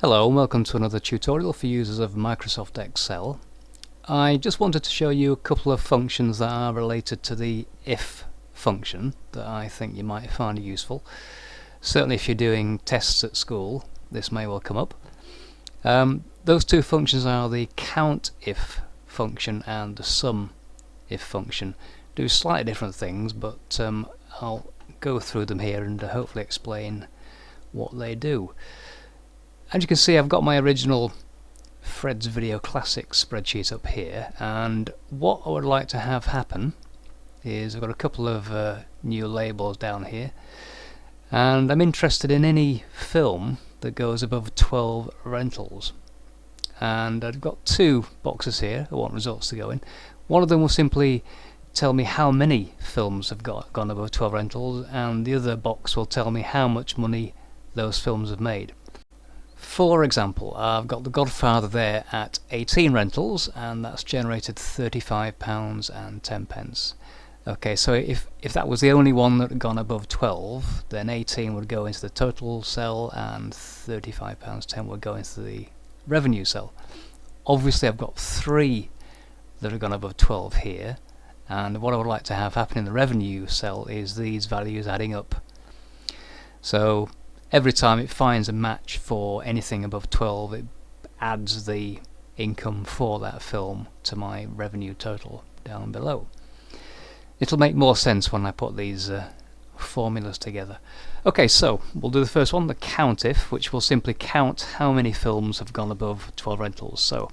Hello and welcome to another tutorial for users of Microsoft Excel. I just wanted to show you a couple of functions that are related to the if function that I think you might find useful. Certainly if you're doing tests at school, this may well come up. Those two functions are the COUNTIF function and the SUMIF function. Do slightly different things, but I'll go through them here and hopefully explain what they do. As you can see, I've got my original Fred's Video Classics spreadsheet up here, and what I would like to have happen is I've got a couple of new labels down here, and I'm interested in any film that goes above 12 rentals. And I've got two boxes here I want results to go in. One of them will simply tell me how many films have gone above 12 rentals, and the other box will tell me how much money those films have made. For example, I've got The Godfather there at 18 rentals, and that's generated £35.10. Okay, so if that was the only one that had gone above 12, then 18 would go into the total cell and £35.10 would go into the revenue cell. Obviously I've got three that have gone above 12 here, and what I would like to have happen in the revenue cell is these values adding up. So every time it finds a match for anything above 12, it adds the income for that film to my revenue total down below. It'll make more sense when I put these formulas together. Okay, so we'll do the first one, the COUNTIF, which will simply count how many films have gone above 12 rentals. So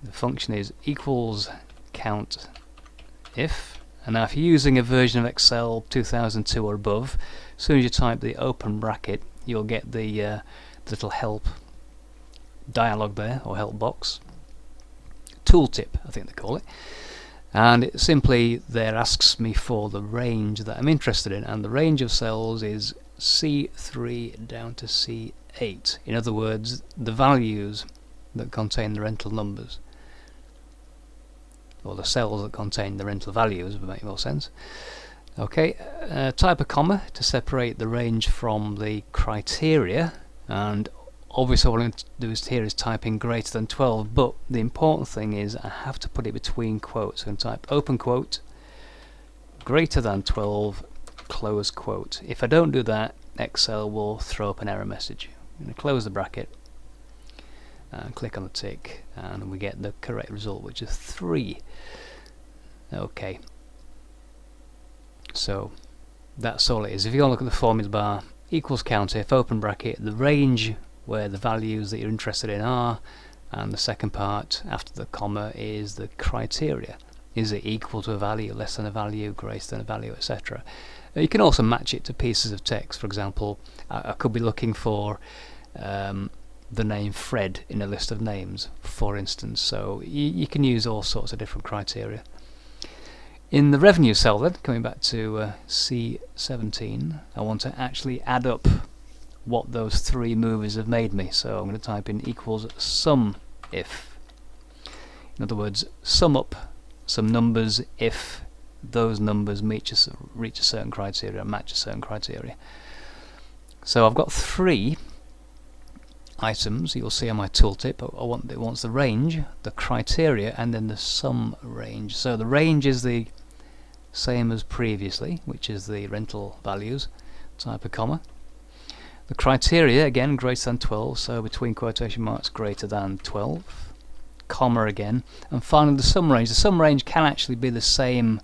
the function is equals COUNTIF. And now if you're using a version of Excel 2002 or above, as soon as you type the open bracket, you'll get the little help dialog there, or help box. Tooltip, I think they call it. And it simply there asks me for the range that I'm interested in, and the range of cells is C3 down to C8. In other words, the values that contain the rental numbers, or the cells that contain the rental values would make more sense. Okay, type a comma to separate the range from the criteria, and obviously what I'm going to do here is type in greater than 12, but the important thing is I have to put it between quotes. So I'm going to type open quote, greater than 12, close quote. If I don't do that, Excel will throw up an error message. I'm going to close the bracket and click on the tick, and we get the correct result, which is 3. Okay, so that's all it is. If you look at the formula bar, equals COUNTIF, open bracket, the range where the values that you're interested in are, and the second part after the comma is the criteria. Is it equal to a value, less than a value, greater than a value, etc. You can also match it to pieces of text. For example, I could be looking for the name Fred in a list of names, for instance, so you can use all sorts of different criteria. In the revenue cell then, coming back to C17, I want to actually add up what those three movies have made me, so I'm going to type in equals SUMIF. In other words, sum up some numbers if those numbers reach a certain criteria, match a certain criteria. So I've got three items you'll see on my tooltip. It wants the range, the criteria, and then the sum range. So the range is the same as previously, which is the rental values. Type a comma. The criteria, again, greater than 12, so between quotation marks, greater than 12, comma again, and finally the sum range. The sum range can actually be the same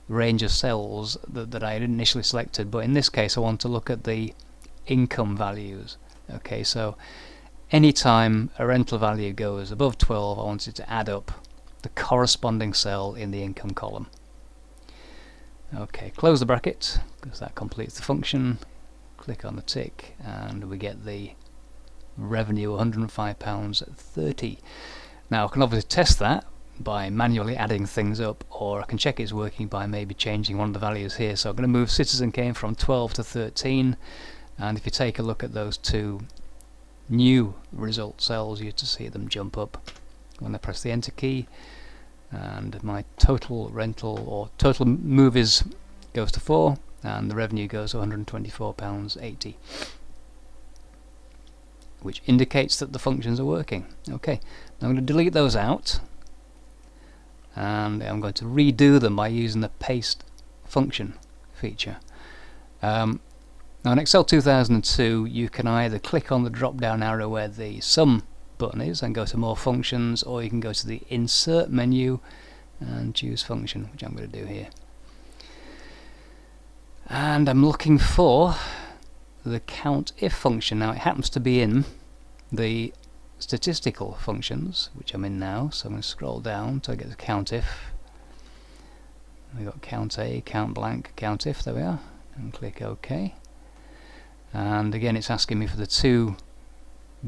range of cells that I had initially selected, but in this case I want to look at the income values. Okay, so anytime a rental value goes above 12, I want it to add up the corresponding cell in the income column. Okay, close the bracket, because that completes the function. Click on the tick, and we get the revenue £105.30. Now I can obviously test that by manually adding things up, or I can check it's working by maybe changing one of the values here. So I'm going to move Citizen Kane from 12 to 13, and if you take a look at those two new result cells, you to see them jump up when I press the enter key, and my total rental or total movies goes to 4, and the revenue goes to £124.80. which indicates that the functions are working. Okay, now I'm going to delete those out, and I'm going to redo them by using the paste function feature. Now in Excel 2002 you can either click on the drop down arrow where the sum button is and go to more functions, or you can go to the insert menu and choose function, which I'm going to do here. And I'm looking for the COUNTIF function. Now it happens to be in the statistical functions, which I'm in now, so I'm going to scroll down until I get to COUNTIF. We've got count A, count blank, COUNTIF, there we are, and click OK. And again it's asking me for the two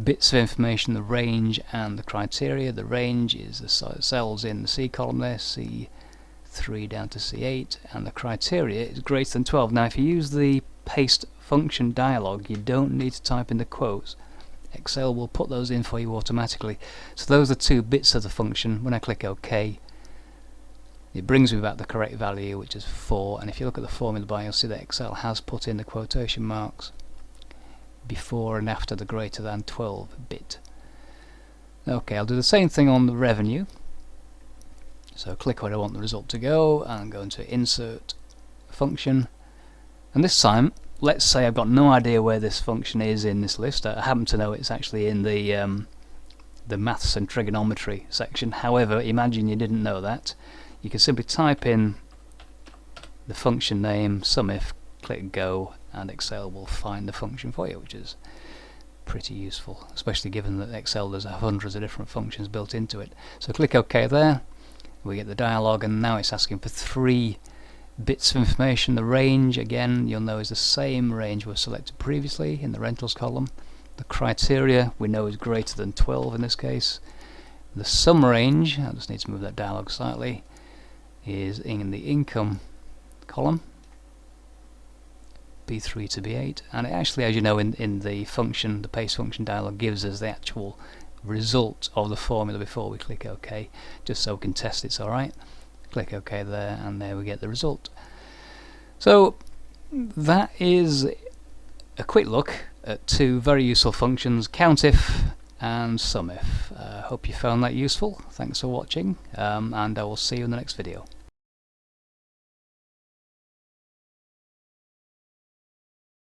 bits of information, the range and the criteria. The range is the cells in the C column there, C3 down to C8, and the criteria is greater than 12. Now if you use the paste function dialog, you don't need to type in the quotes. Excel will put those in for you automatically. So those are two bits of the function. When I click OK, it brings me back the correct value, which is 4, and if you look at the formula bar you'll see that Excel has put in the quotation marks before and after the greater than 12 bit. Okay, I'll do the same thing on the revenue. So click where I want the result to go and go into insert function, and this time let's say I've got no idea where this function is in this list. I happen to know it's actually in the maths and trigonometry section. However, imagine you didn't know that. You can simply type in the function name SUMIF, click go, and Excel will find the function for you, which is pretty useful, especially given that Excel does have hundreds of different functions built into it. So click OK there, we get the dialog, and now it's asking for 3 bits of information. The range, again, you'll know is the same range we selected previously in the rentals column. The criteria we know is greater than 12 in this case. The sum range, I just need to move that dialog slightly, is in the income column, B3 to B8, and it actually, as you know, in the function, the paste function dialog gives us the actual result of the formula before we click OK, just so we can test it's alright. Click OK there, and there we get the result. So that is a quick look at two very useful functions, COUNTIF and SUMIF. Hope you found that useful. Thanks for watching, and I will see you in the next video.